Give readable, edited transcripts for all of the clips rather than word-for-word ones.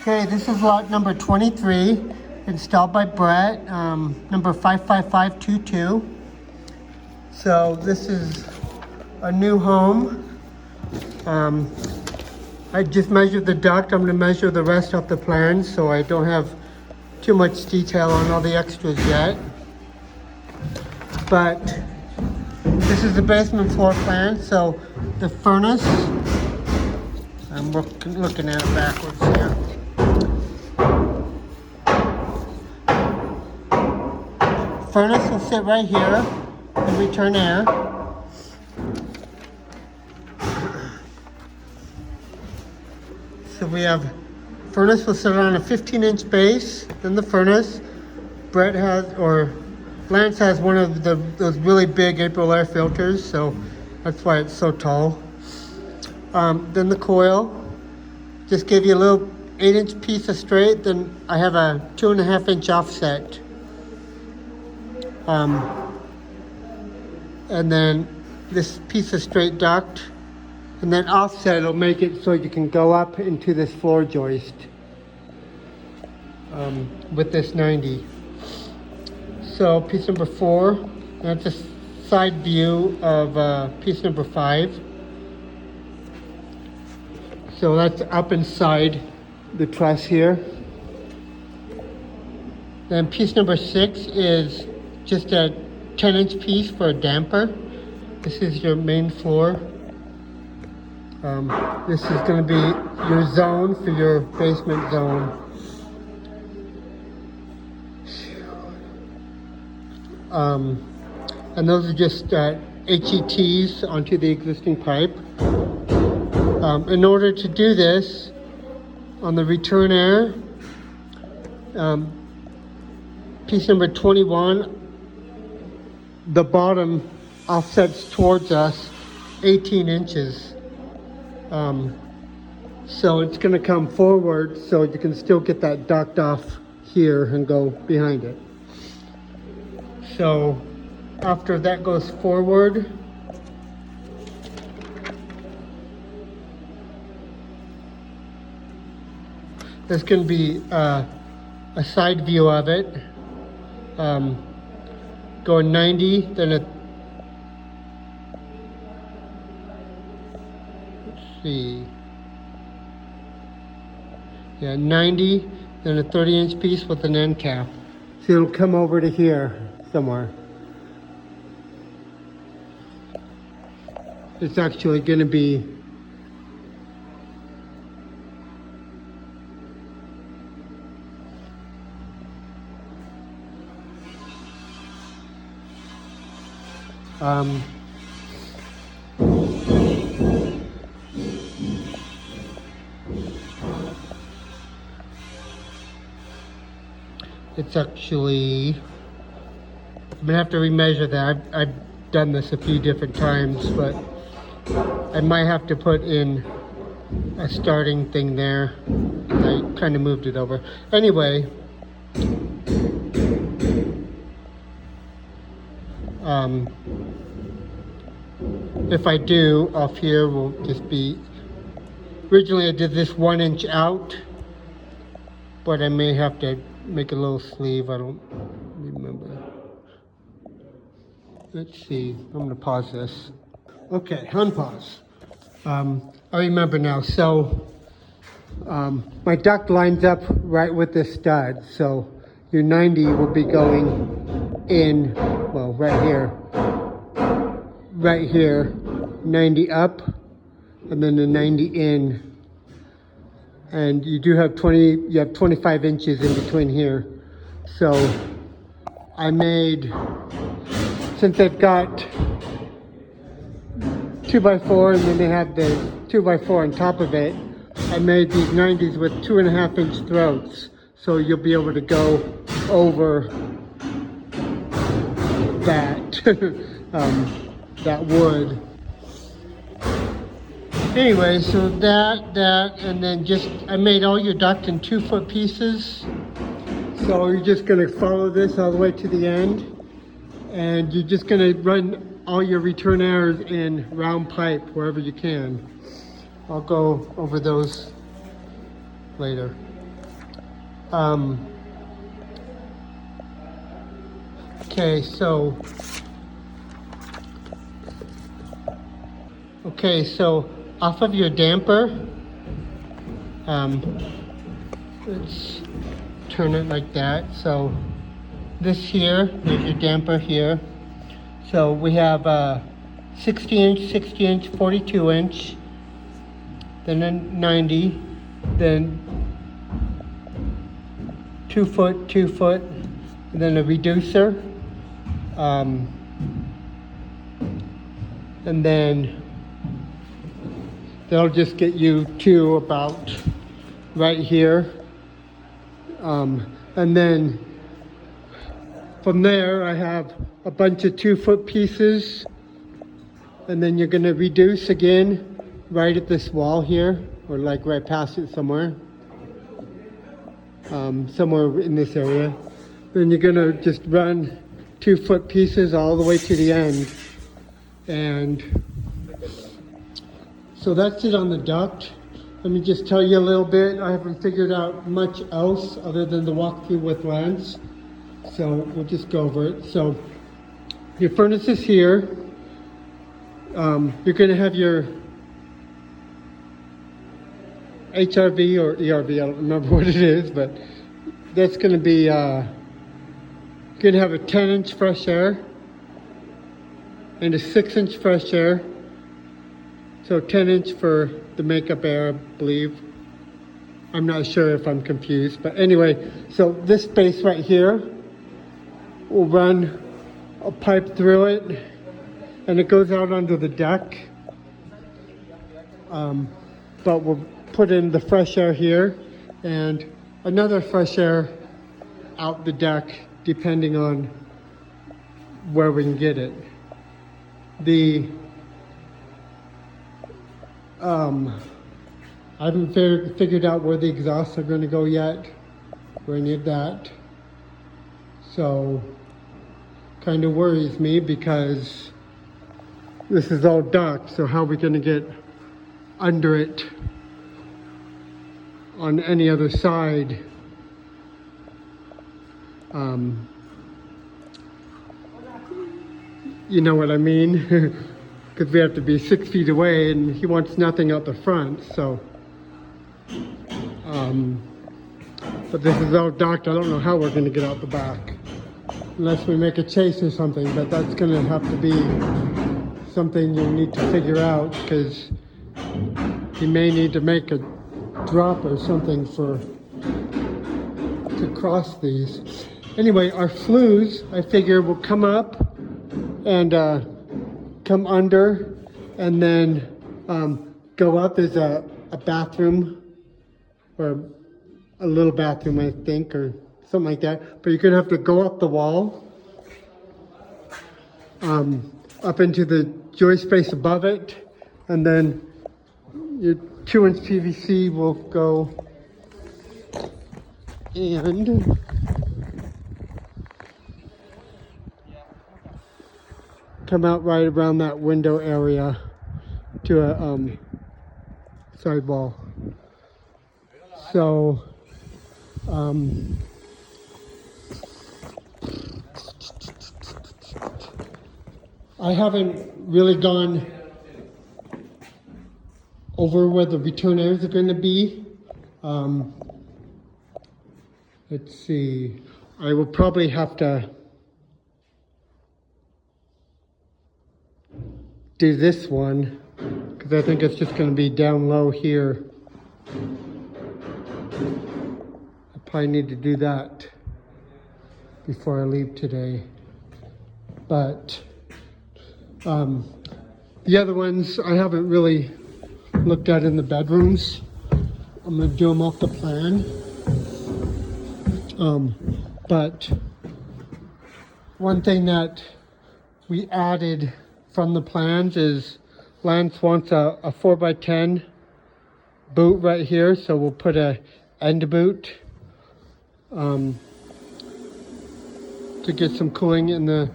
Okay, this is lot number 23, installed by Brett, number 55522. So this is a new home. I just measured the duct. I'm going to measure the rest of the plans, so I don't have too much detail on all the extras yet. But this is the basement floor plan. So the furnace, I'm looking at it backwards here. Furnace will sit right here and return air. So we have furnace will sit on a 15-inch base. Then the furnace, Brett has, or Lance has one of those really big April air filters, so that's why it's so tall. Then the coil, just give you a little 8-inch piece of straight. Then I have a 2.5-inch offset. And then this piece of straight duct, and then offset will make it so you can go up into this floor joist with this 90. So piece number 4, that's a side view of piece number 5. So that's up inside the truss here. Then piece number 6 is just a 10-inch piece for a damper. This is your main floor. This is going to be your zone for your basement zone. And those are just HETs onto the existing pipe. In order to do this, on the return air, piece number 21, the bottom offsets towards us 18 inches. So it's going to come forward so you can still get that duct off here and go behind it. So after that goes forward, there's going to be a side view of it. Going 90, then let's see. Yeah, 90, then a 30-inch piece with an end cap. So it'll come over to here somewhere. It's actually going to be it's actually, I'm gonna have to remeasure that. I've done this a few different times, but I might have to put in a starting thing there. I kind of moved it over. Anyway, if I do, off here will just be, originally I did this 1 inch out, but I may have to make a little sleeve. I don't remember. Let's see, I'm gonna pause this. Okay, unpause. I remember now. So my duct lines up right with this stud. So your 90 will be going in, well, right here, 90 up, and then the 90 in. And you do have 25 inches in between here. So I made, since they've got 2x4 and then they have the 2x4 on top of it, I made these 90s with 2.5-inch throats. So you'll be able to go over that, that wood. Anyway, so that, and then just, I made all your duct in 2-foot pieces. So you're just gonna follow this all the way to the end. And you're just gonna run all your return airs in round pipe wherever you can. I'll go over those later. Um, okay, so off of your damper, let's turn it like that. So this here, there's your damper here. So we have 60 inch, 60 inch, 42 inch, then a 90, then 2 foot, 2 foot, and then a reducer. And then they'll just get you to about right here. And then from there, I have a bunch of 2 foot pieces. And then you're gonna reduce again right at this wall here, or like right past it somewhere. Somewhere in this area. Then you're gonna just run 2 foot pieces all the way to the end. And so that's it on the duct. Let me just tell you a little bit. I haven't figured out much else other than the walkthrough with Lance. So we'll just go over it. So your furnace is here. You're gonna have your HRV or ERV, I don't remember what it is, but that's gonna be, gonna have a 10-inch fresh air and a 6-inch fresh air. So 10-inch for the makeup air, I believe. I'm not sure if I'm confused, but anyway, so this space right here will run a pipe through it, and it goes out onto the deck. But we'll put in the fresh air here and another fresh air out the deck, depending on where we can get it. I haven't figured out where the exhausts are going to go yet, or any of that. So, kind of worries me because this is all duct, so how are we going to get under it on any other side? You know what I mean? Because we have to be 6 feet away and he wants nothing out the front, so. But this is all duct. I don't know how we're going to get out the back. Unless we make a chase or something, but that's going to have to be something you'll need to figure out, because you may need to make a drop or something to cross these. Anyway, our flues, I figure, will come up and come under and then go up. There's a bathroom, or a little bathroom, I think, or something like that. But you're gonna have to go up the wall, up into the joist space above it, and then your 2-inch PVC will go and come out right around that window area to a sidewall. So I haven't really gone over where the return areas are going to be. Let's see. I will probably have to do this one, because I think it's just going to be down low here. I probably need to do that before I leave today. But the other ones I haven't really looked at in the bedrooms. I'm going to do them off the plan. But one thing that we added from the plans is Lance wants a 4x10 boot right here, so we'll put a end boot to get some cooling in the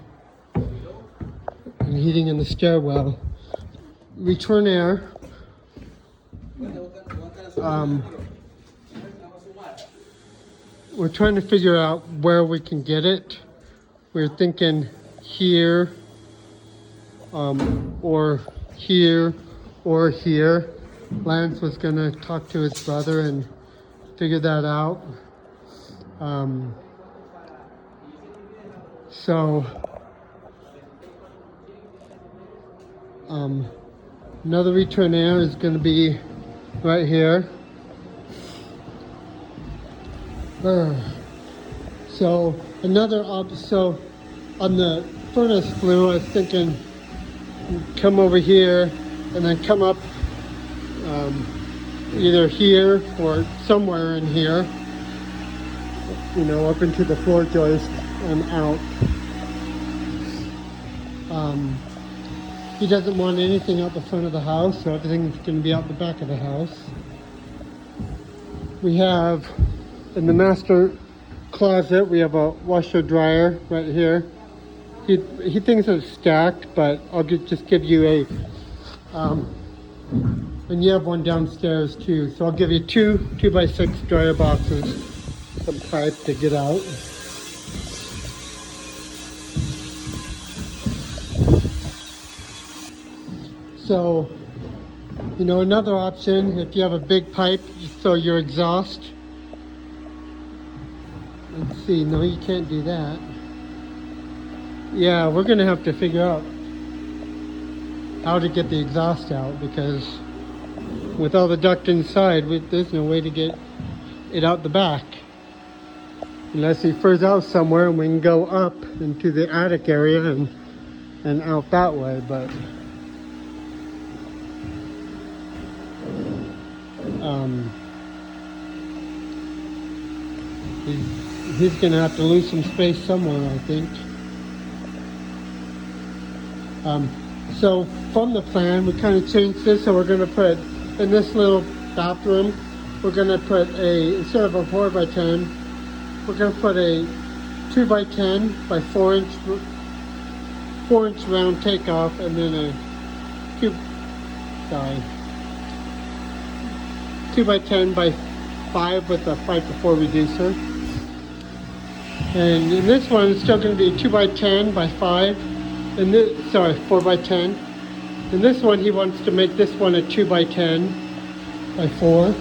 and heating in the stairwell. Return air. we're trying to figure out where we can get it. We're thinking here, or here, or here. Lance was gonna talk to his brother and figure that out. So, another retournaire is gonna be right here. So so on the furnace flue, I was thinking come over here and then come up either here or somewhere in here, you know, up into the floor joist and out. He doesn't want anything out the front of the house, so everything's going to be out the back of the house. We have, in the master closet, we have a washer dryer right here. He thinks it's stacked, but I'll just give you a, and you have one downstairs too. So I'll give you two 2x6 dryer boxes, some pipe to get out. So, you know, another option, if you have a big pipe, so your exhaust. Let's see, no, you can't do that. Yeah, we're gonna have to figure out how to get the exhaust out, because with all the duct inside, there's no way to get it out the back. Unless he furs out somewhere and we can go up into the attic area and out that way, but he's gonna have to lose some space somewhere, I think. So from the plan, we kind of changed this, so we're gonna put in this little bathroom, we're gonna put instead of a 4x10, we're gonna put a 2x10 by 4 inch round takeoff, and then a 2x10 by 5 with a 5-to-4 reducer. And in this one, it's still going to be 2x10 by 5, and 4x10. In this one, he wants to make this one a 2x10 by 4.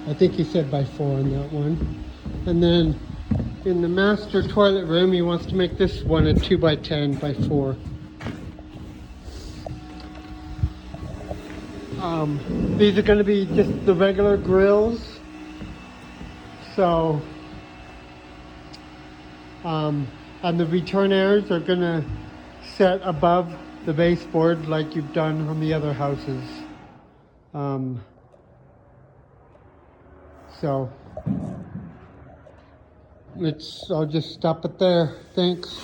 I think he said by 4 on that one. And then in the master toilet room, he wants to make this one a 2x10 by 4. These are going to be just the regular grills. So, and the retournaires are going to set above the baseboard like you've done on the other houses. So, I'll just stop it there. Thanks.